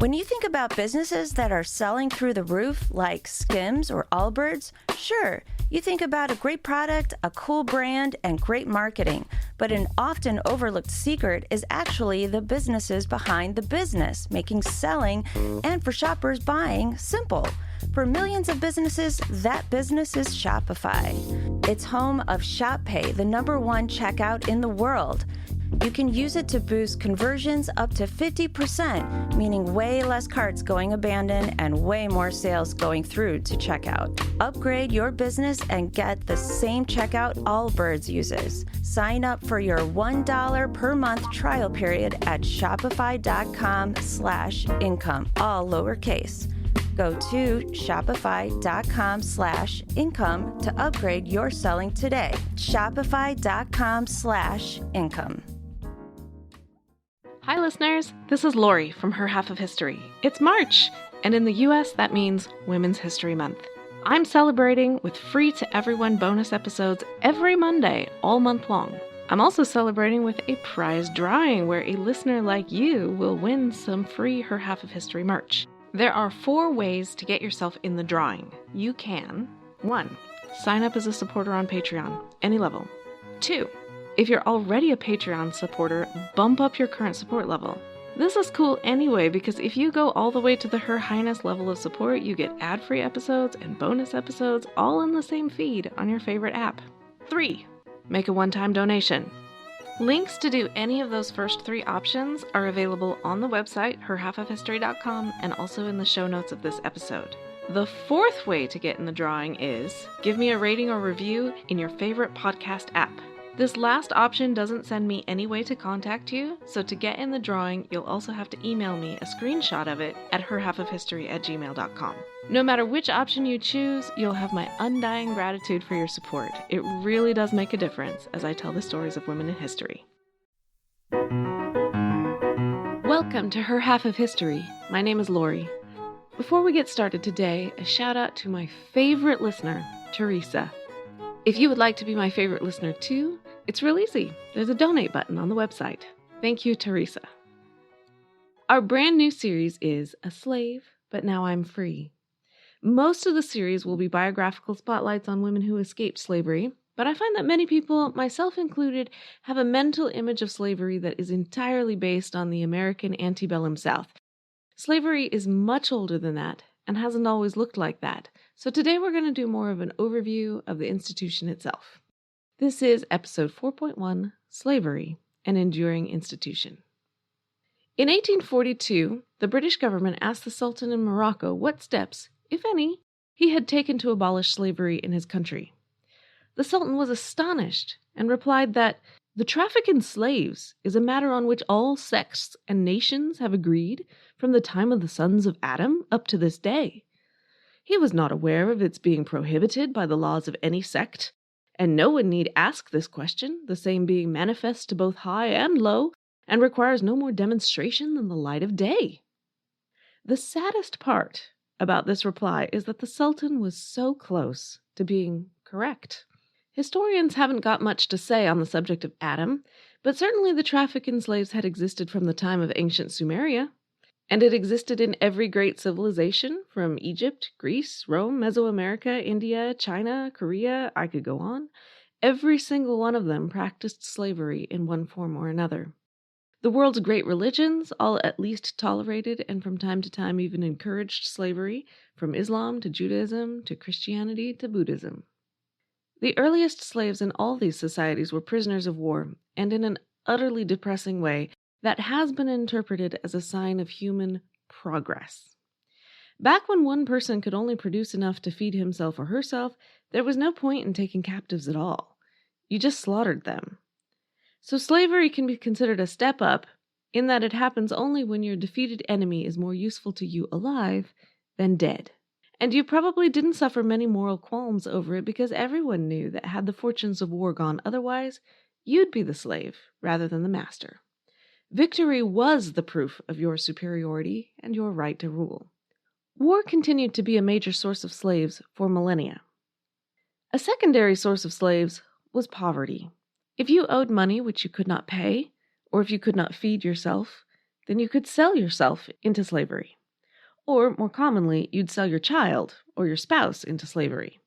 When you think about businesses that are selling through the roof, like Skims or Allbirds, sure, you think about a great product, a cool brand, and great marketing. But an often overlooked secret is actually the businesses behind the business, making selling and for shoppers buying simple. For millions of businesses, that business is Shopify. It's home of Shop Pay, the #1 checkout in the world. You can use it to boost conversions up to 50%, meaning way less carts going abandoned and way more sales going through to checkout. Upgrade your business and get the same checkout Allbirds uses. Sign up for your $1 per month trial period at shopify.com/income, all lowercase. Go to shopify.com/income to upgrade your selling today. Shopify.com/income. Hi listeners, this is Lori from Her Half of History. It's March, and in the US that means Women's History Month. I'm celebrating with free to everyone bonus episodes every Monday, all month long. I'm also celebrating with a prize drawing where a listener like you will win some free Her Half of History merch. There are 4 ways to get yourself in the drawing. You can 1. Sign up as a supporter on Patreon, any level. 2. If you're already a Patreon supporter, bump up your current support level. This is cool anyway because if you go all the way to the Her Highness level of support, you get ad-free episodes and bonus episodes all in the same feed on your favorite app. 3. Make a one-time donation. Links to do any of those first 3 options are available on the website, herhalfofhistory.com, and also in the show notes of this episode. The 4th way to get in the drawing is give me a rating or review in your favorite podcast app. This last option doesn't send me any way to contact you, so to get in the drawing, you'll also have to email me a screenshot of it at herhalfofhistory@gmail.com. No matter which option you choose, you'll have my undying gratitude for your support. It really does make a difference as I tell the stories of women in history. Welcome to Her Half of History. My name is Lori. Before we get started today, a shout out to my favorite listener, Teresa. If you would like to be my favorite listener too, it's real easy. There's a donate button on the website. Thank you, Teresa. Our brand new series is A Slave, But Now I'm Free. Most of the series will be biographical spotlights on women who escaped slavery, but I find that many people, myself included, have a mental image of slavery that is entirely based on the American antebellum South. Slavery is much older than that and hasn't always looked like that. So today we're going to do more of an overview of the institution itself. This is episode 4.1, Slavery, an Enduring Institution. In 1842, the British government asked the Sultan in Morocco what steps, if any, he had taken to abolish slavery in his country. The Sultan was astonished and replied that the traffic in slaves is a matter on which all sects and nations have agreed from the time of the sons of Adam up to this day. He was not aware of its being prohibited by the laws of any sect, and no one need ask this question, the same being manifest to both high and low, and requires no more demonstration than the light of day. The saddest part about this reply is that the Sultan was so close to being correct. Historians haven't got much to say on the subject of Adam, but certainly the traffic in slaves had existed from the time of ancient Sumeria. And it existed in every great civilization, from Egypt, Greece, Rome, Mesoamerica, India, China, Korea, I could go on. Every single one of them practiced slavery in one form or another. The world's great religions all at least tolerated and from time to time even encouraged slavery, from Islam to Judaism to Christianity to Buddhism. The earliest slaves in all these societies were prisoners of war, and in an utterly depressing way, that has been interpreted as a sign of human progress. Back when one person could only produce enough to feed himself or herself, there was no point in taking captives at all. You just slaughtered them. So slavery can be considered a step up in that it happens only when your defeated enemy is more useful to you alive than dead. And you probably didn't suffer many moral qualms over it because everyone knew that had the fortunes of war gone otherwise, you'd be the slave rather than the master. Victory was the proof of your superiority and your right to rule. War continued to be a major source of slaves for millennia. A secondary source of slaves was poverty. If you owed money which you could not pay, or if you could not feed yourself, then you could sell yourself into slavery. Or, more commonly, you'd sell your child or your spouse into slavery.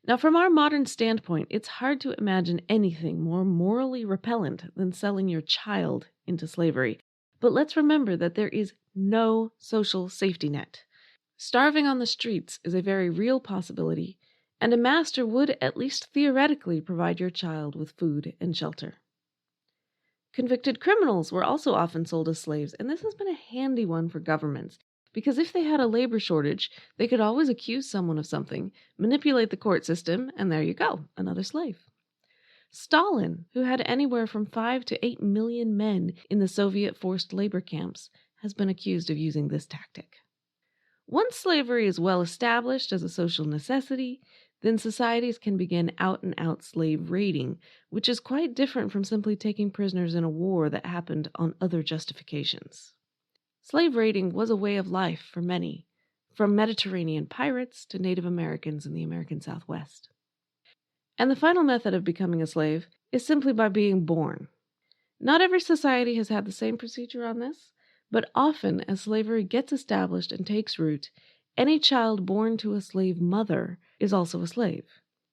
Now, from our modern standpoint, it's hard to imagine anything more morally repellent than selling your child into slavery. But let's remember that there is no social safety net. Starving on the streets is a very real possibility, and a master would, at least theoretically, provide your child with food and shelter. Convicted criminals were also often sold as slaves, and this has been a handy one for governments, because if they had a labor shortage, they could always accuse someone of something, manipulate the court system, and there you go, another slave. Stalin, who had anywhere from 5 to 8 million men in the Soviet forced labor camps, has been accused of using this tactic. Once slavery is well established as a social necessity, then societies can begin out-and-out slave raiding, which is quite different from simply taking prisoners in a war that happened on other justifications. Slave raiding was a way of life for many, from Mediterranean pirates to Native Americans in the American Southwest. And the final method of becoming a slave is simply by being born. Not every society has had the same procedure on this, but often as slavery gets established and takes root, any child born to a slave mother is also a slave.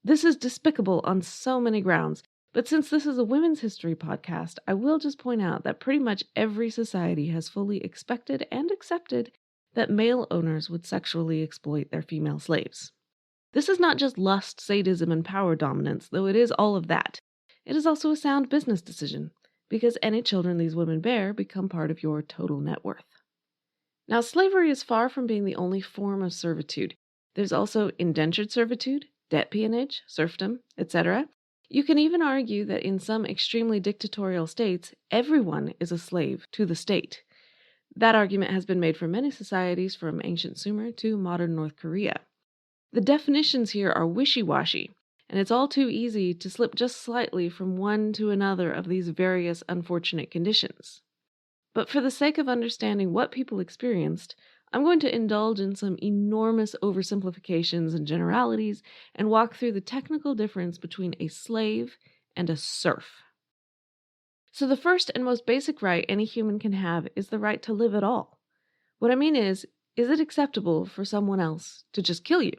This is despicable on so many grounds, but since this is a women's history podcast, I will just point out that pretty much every society has fully expected and accepted that male owners would sexually exploit their female slaves. This is not just lust, sadism, and power dominance, though it is all of that. It is also a sound business decision, because any children these women bear become part of your total net worth. Now, slavery is far from being the only form of servitude. There's also indentured servitude, debt peonage, serfdom, etc. You can even argue that in some extremely dictatorial states, everyone is a slave to the state. That argument has been made for many societies from ancient Sumer to modern North Korea. The definitions here are wishy-washy, and it's all too easy to slip just slightly from one to another of these various unfortunate conditions. But for the sake of understanding what people experienced, I'm going to indulge in some enormous oversimplifications and generalities and walk through the technical difference between a slave and a serf. So the first and most basic right any human can have is the right to live at all. What I mean is it acceptable for someone else to just kill you?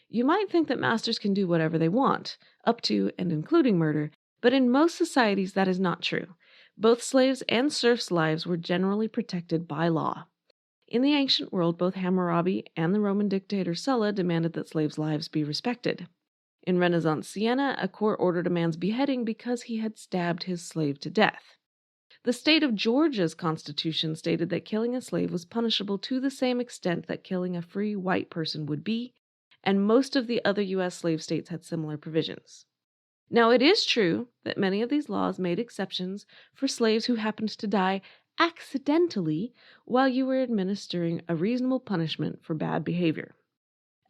You might think that masters can do whatever they want, up to and including murder, but in most societies that is not true. Both slaves and serfs' lives were generally protected by law. In the ancient world, both Hammurabi and the Roman dictator Sulla demanded that slaves' lives be respected. In Renaissance Siena, a court ordered a man's beheading because he had stabbed his slave to death. The state of Georgia's constitution stated that killing a slave was punishable to the same extent that killing a free white person would be, and most of the other U.S. slave states had similar provisions. Now, it is true that many of these laws made exceptions for slaves who happened to die accidentally while you were administering a reasonable punishment for bad behavior.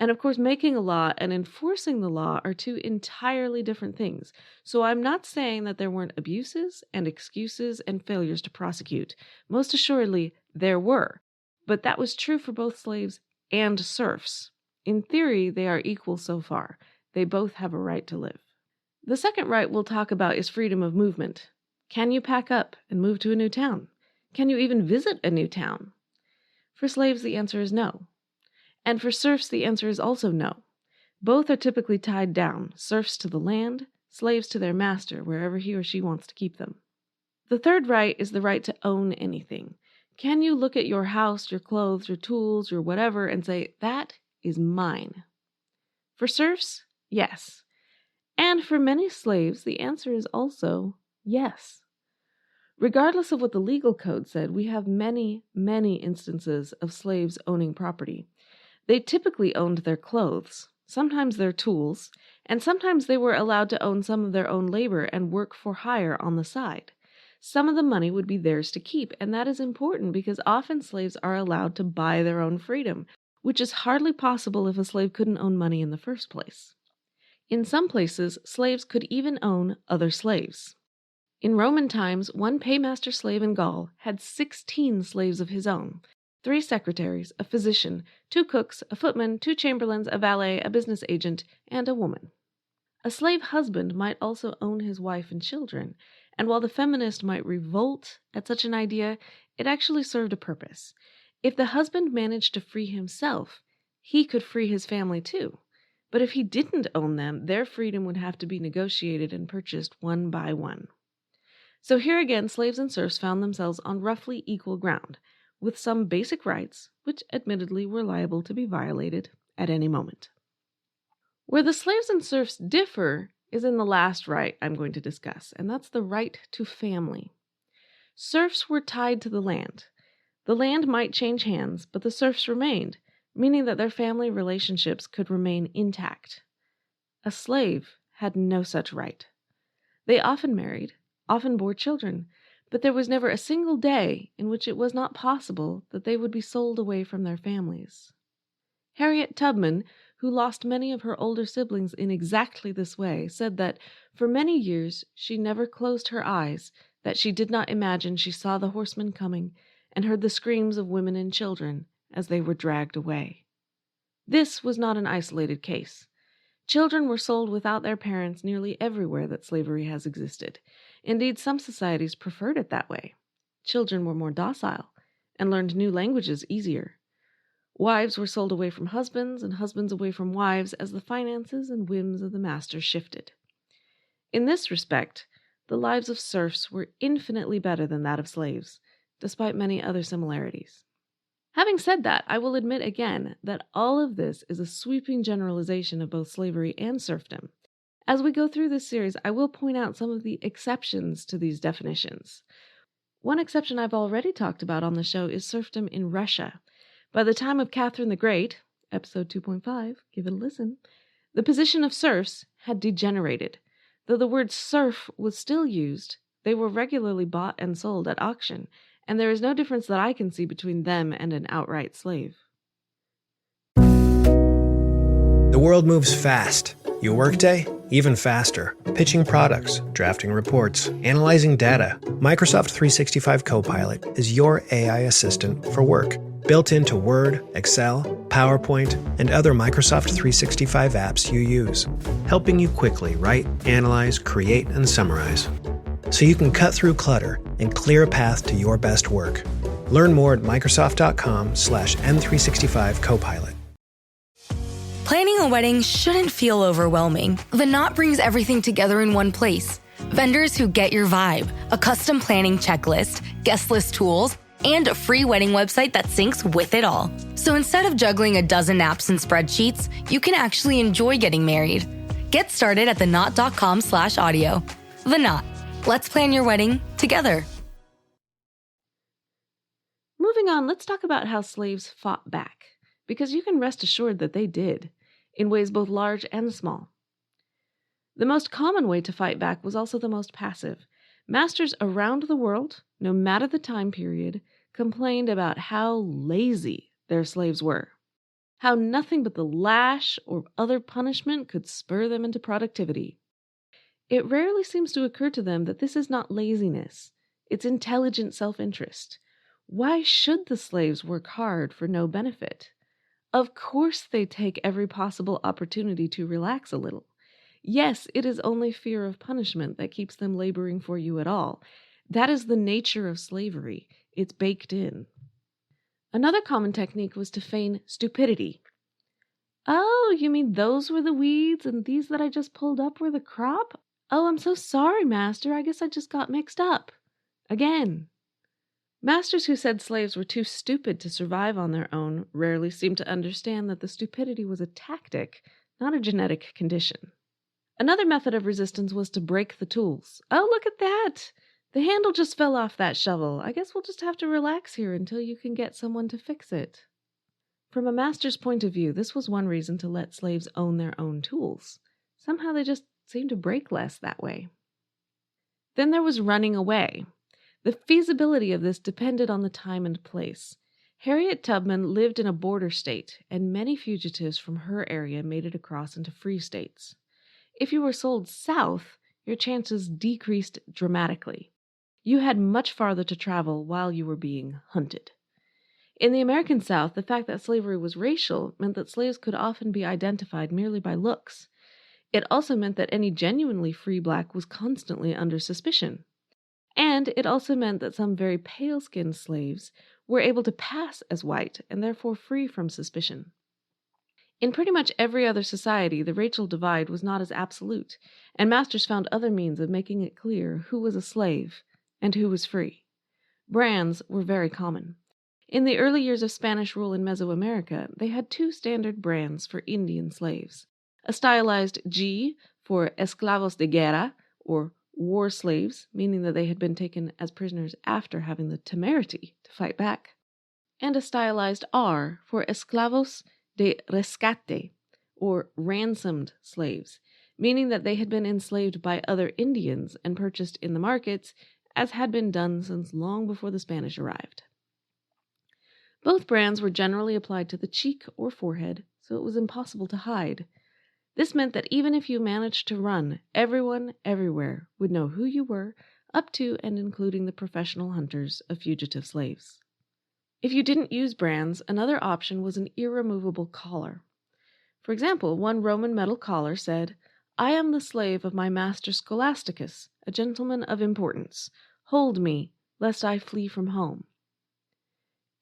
And of course, making a law and enforcing the law are two entirely different things. So I'm not saying that there weren't abuses and excuses and failures to prosecute. Most assuredly, there were. But that was true for both slaves and serfs. In theory, they are equal so far. They both have a right to live. The second right we'll talk about is freedom of movement. Can you pack up and move to a new town? Can you even visit a new town? For slaves, the answer is no. And for serfs, the answer is also no. Both are typically tied down, serfs to the land, slaves to their master, wherever he or she wants to keep them. The third right is the right to own anything. Can you look at your house, your clothes, your tools, your whatever, and say, that is mine? For serfs, yes. And for many slaves, the answer is also yes. Regardless of what the legal code said, we have many, many instances of slaves owning property. They typically owned their clothes, sometimes their tools, and sometimes they were allowed to own some of their own labor and work for hire on the side. Some of the money would be theirs to keep, and that is important because often slaves are allowed to buy their own freedom, which is hardly possible if a slave couldn't own money in the first place. In some places, slaves could even own other slaves. In Roman times, one paymaster slave in Gaul had 16 slaves of his own, 3 secretaries, a physician, 2 cooks, a footman, 2 chamberlains, a valet, a business agent, and a woman. A slave husband might also own his wife and children, And while the feminist might revolt at such an idea, it actually served a purpose. If the husband managed to free himself, he could free his family too. But if he didn't own them, their freedom would have to be negotiated and purchased one by one. So here again, slaves and serfs found themselves on roughly equal ground, with some basic rights, which admittedly were liable to be violated at any moment. Where the slaves and serfs differ is in the last right I'm going to discuss, and that's the right to family. Serfs were tied to the land. The land might change hands, but the serfs remained, meaning that their family relationships could remain intact. A slave had no such right. They often married, often bore children, but there was never a single day in which it was not possible that they would be sold away from their families. Harriet Tubman, who lost many of her older siblings in exactly this way, said that for many years she never closed her eyes, that she did not imagine she saw the horsemen coming and heard the screams of women and children as they were dragged away. This was not an isolated case. Children were sold without their parents nearly everywhere that slavery has existed. Indeed, some societies preferred it that way. Children were more docile and learned new languages easier. Wives were sold away from husbands and husbands away from wives as the finances and whims of the master shifted. In this respect, the lives of serfs were infinitely better than that of slaves, despite many other similarities. Having said that, I will admit again that all of this is a sweeping generalization of both slavery and serfdom. As we go through this series, I will point out some of the exceptions to these definitions. One exception I've already talked about on the show is serfdom in Russia. By the time of Catherine the Great, episode 2.5, give it a listen, the position of serfs had degenerated. Though the word serf was still used, they were regularly bought and sold at auction, and there is no difference that I can see between them and an outright slave. The world moves fast. Your workday, even faster. Pitching products, drafting reports, analyzing data. Microsoft 365 Copilot is your AI assistant for work. Built into Word, Excel, PowerPoint, and other Microsoft 365 apps you use. Helping you quickly write, analyze, create, and summarize. So you can cut through clutter and clear a path to your best work. Learn more at Microsoft.com/M365 Copilot. Planning a wedding shouldn't feel overwhelming. The Knot brings everything together in one place. Vendors who get your vibe, a custom planning checklist, guest list tools, and a free wedding website that syncs with it all. So instead of juggling a dozen apps and spreadsheets, you can actually enjoy getting married. Get started at theknot.com/audio. The Knot. Let's plan your wedding together. Moving on, let's talk about how slaves fought back, because you can rest assured that they did, in ways both large and small. The most common way to fight back was also the most passive. Masters around the world, no matter the time period, complained about how lazy their slaves were, how nothing but the lash or other punishment could spur them into productivity. It rarely seems to occur to them that this is not laziness, it's intelligent self-interest. Why should the slaves work hard for no benefit? Of course they take every possible opportunity to relax a little. Yes, it is only fear of punishment that keeps them laboring for you at all. That is the nature of slavery. It's baked in. Another common technique was to feign stupidity. Oh, you mean those were the weeds and these that I just pulled up were the crop? Oh, I'm so sorry, master. I guess I just got mixed up. Again. Masters who said slaves were too stupid to survive on their own rarely seemed to understand that the stupidity was a tactic, not a genetic condition. Another method of resistance was to break the tools. Oh, look at that! The handle just fell off that shovel. I guess we'll just have to relax here until you can get someone to fix it. From a master's point of view, this was one reason to let slaves own their own tools. Somehow they just seemed to break less that way. Then there was running away. The feasibility of this depended on the time and place. Harriet Tubman lived in a border state, and many fugitives from her area made it across into free states. If you were sold south, your chances decreased dramatically. You had much farther to travel while you were being hunted. In the American South, the fact that slavery was racial meant that slaves could often be identified merely by looks. It also meant that any genuinely free black was constantly under suspicion. And it also meant that some very pale-skinned slaves were able to pass as white and therefore free from suspicion. In pretty much every other society, the racial divide was not as absolute, and masters found other means of making it clear who was a slave and who was free. Brands were very common. In the early years of Spanish rule in Mesoamerica, they had two standard brands for Indian slaves: a stylized G for esclavos de guerra, or war slaves, meaning that they had been taken as prisoners after having the temerity to fight back, and a stylized R for esclavos de rescate, or ransomed slaves, meaning that they had been enslaved by other Indians and purchased in the markets, as had been done since long before the Spanish arrived. Both brands were generally applied to the cheek or forehead, so it was impossible to hide. This meant that even if you managed to run, everyone, everywhere, would know who you were, up to and including the professional hunters of fugitive slaves. If you didn't use brands, another option was an irremovable collar. For example, one Roman metal collar said, "I am the slave of my master Scholasticus, a gentleman of importance. Hold me, lest I flee from home."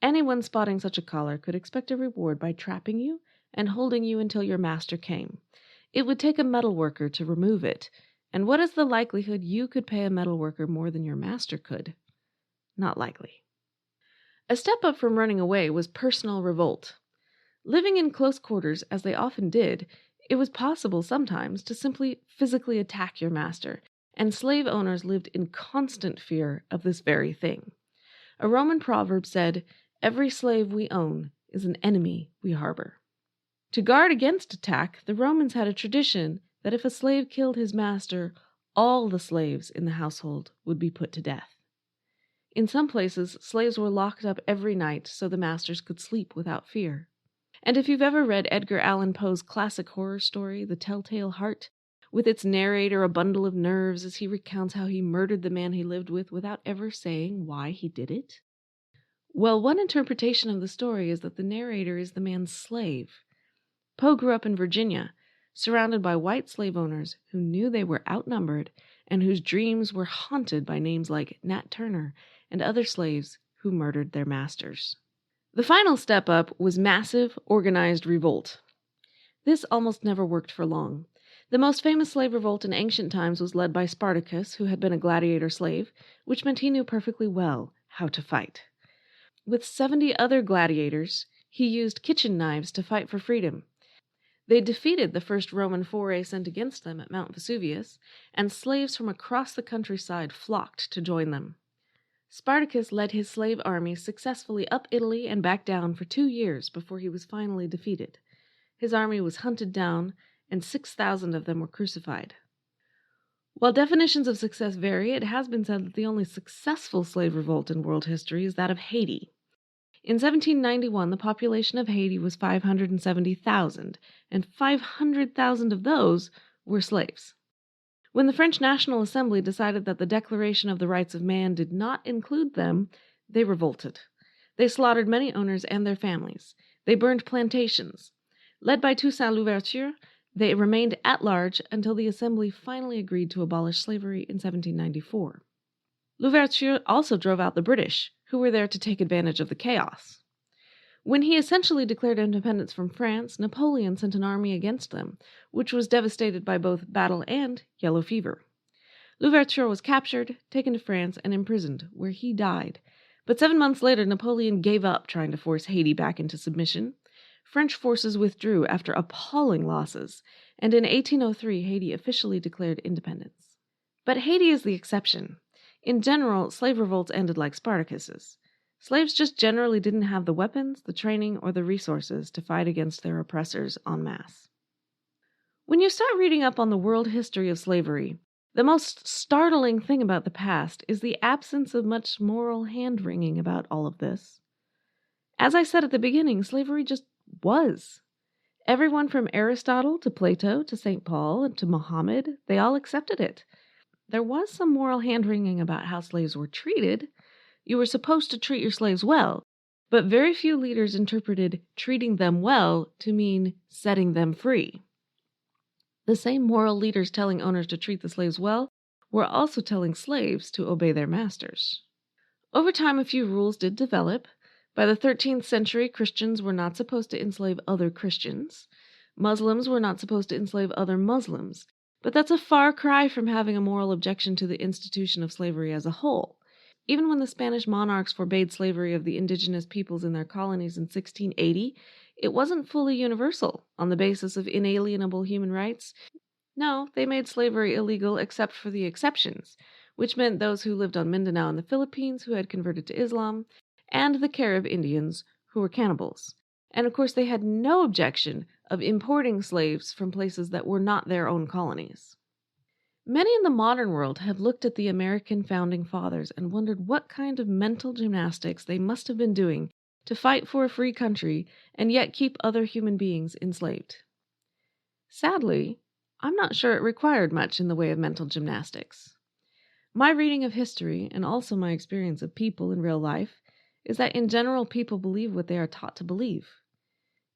Anyone spotting such a collar could expect a reward by trapping you and holding you until your master came. It would take a metal worker to remove it, and what is the likelihood you could pay a metal worker more than your master could? Not likely. A step up from running away was personal revolt. Living in close quarters, as they often did, it was possible sometimes to simply physically attack your master, and slave owners lived in constant fear of this very thing. A Roman proverb said, "Every slave we own is an enemy we harbor." To guard against attack, the Romans had a tradition that if a slave killed his master, all the slaves in the household would be put to death. In some places, slaves were locked up every night so the masters could sleep without fear. And if you've ever read Edgar Allan Poe's classic horror story, The Telltale Heart, with its narrator a bundle of nerves as he recounts how he murdered the man he lived with without ever saying why he did it? Well, one interpretation of the story is that the narrator is the man's slave. Poe grew up in Virginia, surrounded by white slave owners who knew they were outnumbered and whose dreams were haunted by names like Nat Turner and other slaves who murdered their masters. The final step up was massive, organized revolt. This almost never worked for long. The most famous slave revolt in ancient times was led by Spartacus, who had been a gladiator slave, which meant he knew perfectly well how to fight. With 70 other gladiators, he used kitchen knives to fight for freedom. They defeated the first Roman foray sent against them at Mount Vesuvius, and slaves from across the countryside flocked to join them. Spartacus led his slave army successfully up Italy and back down for 2 years before he was finally defeated. His army was hunted down, and 6,000 of them were crucified. While definitions of success vary, it has been said that the only successful slave revolt in world history is that of Haiti. In 1791, the population of Haiti was 570,000, and 500,000 of those were slaves. When the French National Assembly decided that the Declaration of the Rights of Man did not include them, they revolted. They slaughtered many owners and their families. They burned plantations. Led by Toussaint Louverture, they remained at large until the Assembly finally agreed to abolish slavery in 1794. Louverture also drove out the British, who were there to take advantage of the chaos. When he essentially declared independence from France, Napoleon sent an army against them, which was devastated by both battle and yellow fever. Louverture was captured, taken to France, and imprisoned, where he died. But 7 months later, Napoleon gave up trying to force Haiti back into submission. French forces withdrew after appalling losses, and in 1803, Haiti officially declared independence. But Haiti is the exception. In general, slave revolts ended like Spartacus's. Slaves just generally didn't have the weapons, the training, or the resources to fight against their oppressors en masse. When you start reading up on the world history of slavery, the most startling thing about the past is the absence of much moral hand-wringing about all of this. As I said at the beginning, slavery just was. Everyone from Aristotle to Plato to St. Paul and to Muhammad, they all accepted it. There was some moral hand-wringing about how slaves were treated. You were supposed to treat your slaves well, but very few leaders interpreted treating them well to mean setting them free. The same moral leaders telling owners to treat the slaves well were also telling slaves to obey their masters. Over time, a few rules did develop. By the 13th century, Christians were not supposed to enslave other Christians. Muslims were not supposed to enslave other Muslims. But that's a far cry from having a moral objection to the institution of slavery as a whole. Even when the Spanish monarchs forbade slavery of the indigenous peoples in their colonies in 1680, it wasn't fully universal on the basis of inalienable human rights. No, they made slavery illegal except for the exceptions, which meant those who lived on Mindanao and the Philippines who had converted to Islam, and the Carib Indians who were cannibals. And of course, they had no objection of importing slaves from places that were not their own colonies. Many in the modern world have looked at the American founding fathers and wondered what kind of mental gymnastics they must have been doing to fight for a free country and yet keep other human beings enslaved. Sadly, I'm not sure it required much in the way of mental gymnastics. My reading of history, and also my experience of people in real life, is that in general people believe what they are taught to believe.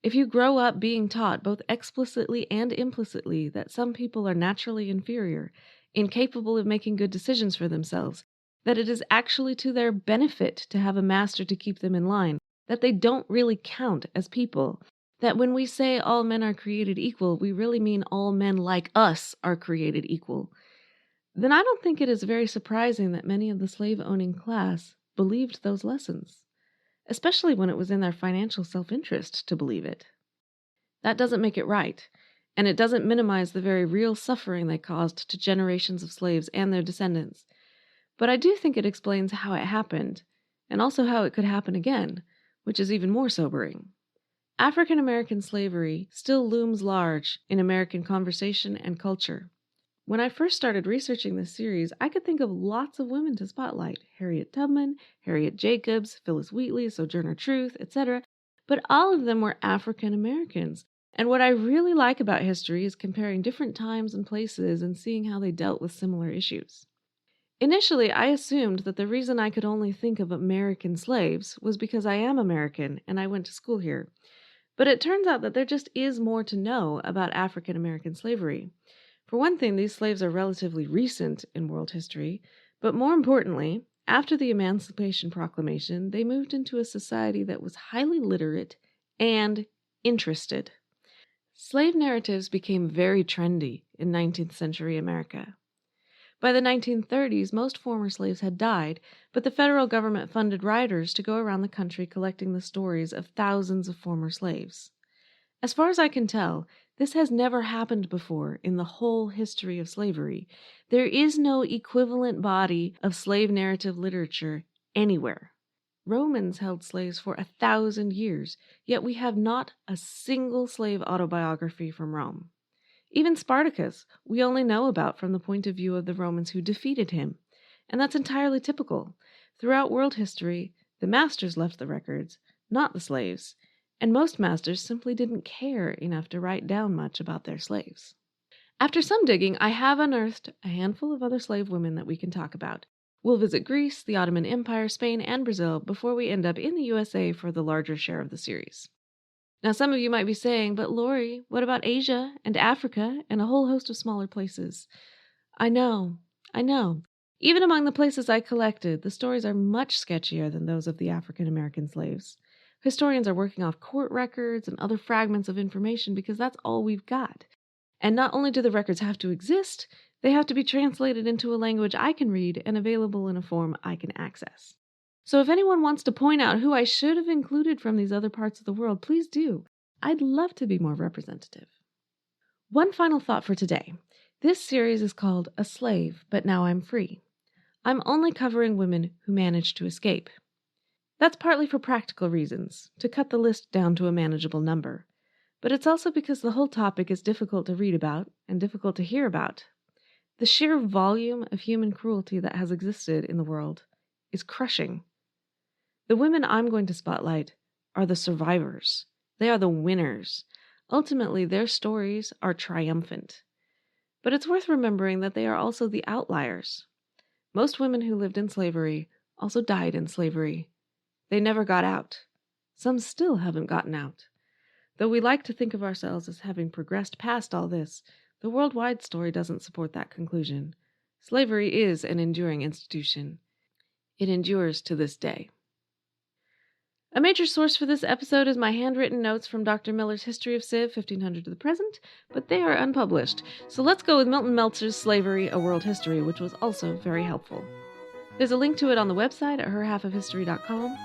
If you grow up being taught both explicitly and implicitly that some people are naturally inferior, incapable of making good decisions for themselves, that it is actually to their benefit to have a master to keep them in line, that they don't really count as people, that when we say all men are created equal, we really mean all men like us are created equal, then I don't think it is very surprising that many of the slave-owning class believed those lessons, especially when it was in their financial self-interest to believe it. That doesn't make it right, and it doesn't minimize the very real suffering they caused to generations of slaves and their descendants. But I do think it explains how it happened, and also how it could happen again, which is even more sobering. African American slavery still looms large in American conversation and culture. When I first started researching this series, I could think of lots of women to spotlight: Harriet Tubman, Harriet Jacobs, Phyllis Wheatley, Sojourner Truth, etc. But all of them were African Americans. And what I really like about history is comparing different times and places and seeing how they dealt with similar issues. Initially, I assumed that the reason I could only think of American slaves was because I am American and I went to school here. But it turns out that there just is more to know about African American slavery. For one thing, these slaves are relatively recent in world history, but more importantly, after the Emancipation Proclamation, they moved into a society that was highly literate and interested. Slave narratives became very trendy in 19th century America. By the 1930s, most former slaves had died, but the federal government funded writers to go around the country collecting the stories of thousands of former slaves. As far as I can tell, this has never happened before in the whole history of slavery. There is no equivalent body of slave narrative literature anywhere. Romans held slaves for 1,000 years, yet we have not a single slave autobiography from Rome. Even Spartacus, we only know about from the point of view of the Romans who defeated him, and that's entirely typical. Throughout world history, the masters left the records, not the slaves, and most masters simply didn't care enough to write down much about their slaves. After some digging, I have unearthed a handful of other slave women that we can talk about. We'll visit Greece, the Ottoman Empire, Spain, and Brazil before we end up in the USA for the larger share of the series. Now, some of you might be saying, but Lori, what about Asia and Africa and a whole host of smaller places? I know. Even among the places I collected, the stories are much sketchier than those of the African American slaves. Historians are working off court records and other fragments of information because that's all we've got. And not only do the records have to exist, they have to be translated into a language I can read and available in a form I can access. So if anyone wants to point out who I should have included from these other parts of the world, please do. I'd love to be more representative. One final thought for today. This series is called A Slave, But Now I'm Free. I'm only covering women who managed to escape. That's partly for practical reasons, to cut the list down to a manageable number. But it's also because the whole topic is difficult to read about and difficult to hear about. The sheer volume of human cruelty that has existed in the world is crushing. The women I'm going to spotlight are the survivors. They are the winners. Ultimately, their stories are triumphant. But it's worth remembering that they are also the outliers. Most women who lived in slavery also died in slavery. They never got out. Some still haven't gotten out. Though we like to think of ourselves as having progressed past all this, the worldwide story doesn't support that conclusion. Slavery is an enduring institution. It endures to this day. A major source for this episode is my handwritten notes from Dr. Miller's History of Civ, 1500 to the present, but they are unpublished. So let's go with Milton Meltzer's Slavery, A World History, which was also very helpful. There's a link to it on the website at herhalfofhistory.com.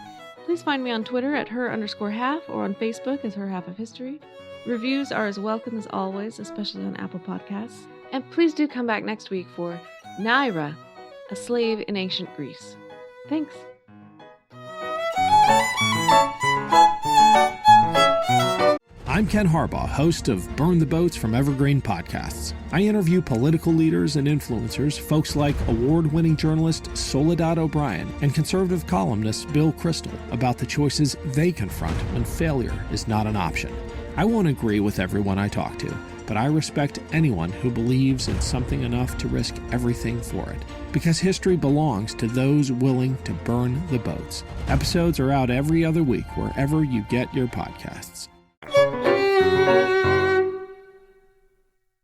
Please find me on Twitter at her_half or on Facebook as Her Half of History. Reviews are as welcome as always, especially on Apple Podcasts. And please do come back next week for Naira, a slave in ancient Greece. Thanks. I'm Ken Harbaugh, host of Burn the Boats from Evergreen Podcasts. I interview political leaders and influencers, folks like award-winning journalist Soledad O'Brien and conservative columnist Bill Kristol, about the choices they confront when failure is not an option. I won't agree with everyone I talk to, but I respect anyone who believes in something enough to risk everything for it. Because history belongs to those willing to burn the boats. Episodes are out every other week wherever you get your podcasts.